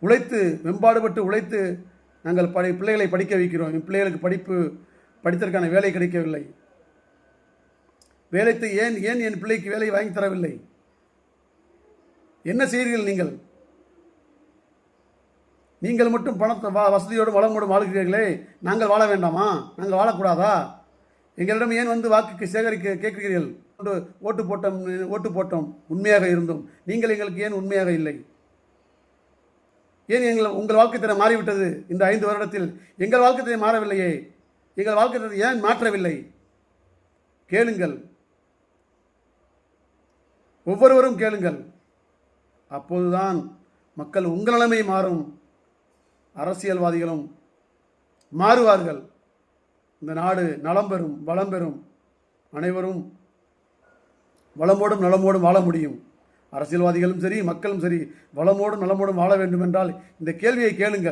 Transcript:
உழைத்து வெம்பாடுபட்டு உழைத்து நாங்கள் பிள்ளைகளை படிக்க வைக்கிறோம். என் பிள்ளைகளுக்கு படித்ததற்கான வேலை கிடைக்கவில்லை. வேலைக்கு ஏன் என் பிள்ளைக்கு வேலை வாங்கி தரவில்லை? என்ன செய்கிறீர்கள் நீங்கள்? நீங்கள் மட்டும் பணத்தை வசதியோடு வளமோடும் வாழ்கிறீர்களே, நாங்கள் வாழ வேண்டாமா? நாங்கள் வாழக்கூடாதா? எங்களிடம் ஏன் வந்து வாக்கு சேகரிக்க கேட்கிறீர்கள்? ஓட்டு போட்டோம் உண்மையாக இருந்தோம். நீங்கள் எங்களுக்கு ஏன் உண்மையாக இல்லை? ஏன் உங்கள் வாழ்க்கை தரம் மாறிவிட்டது? இந்த 5 வருடத்தில் எங்கள் வாழ்க்கை தரம் மாறவில்லையே. எங்கள் வாழ்க்கை தரத்தை ஏன் மாற்றவில்லை? கேளுங்கள், ஒவ்வொருவரும் கேளுங்கள். அப்போதுதான் மக்கள் உங்கள் நிலைமை மாறும். அரசியல்வாதிகளும் மாறுவார்கள். இந்த நாடு நலம் பெறும், வளம் பெறும். அனைவரும் வளமோடும் நலமோடும் வாழ முடியும். அரசியல்வாதிகளும் சரி, மக்களும் சரி, வளமோடும் நலமோடும் வாழ வேண்டும் என்றால் இந்த கேள்வியை கேளுங்கள்.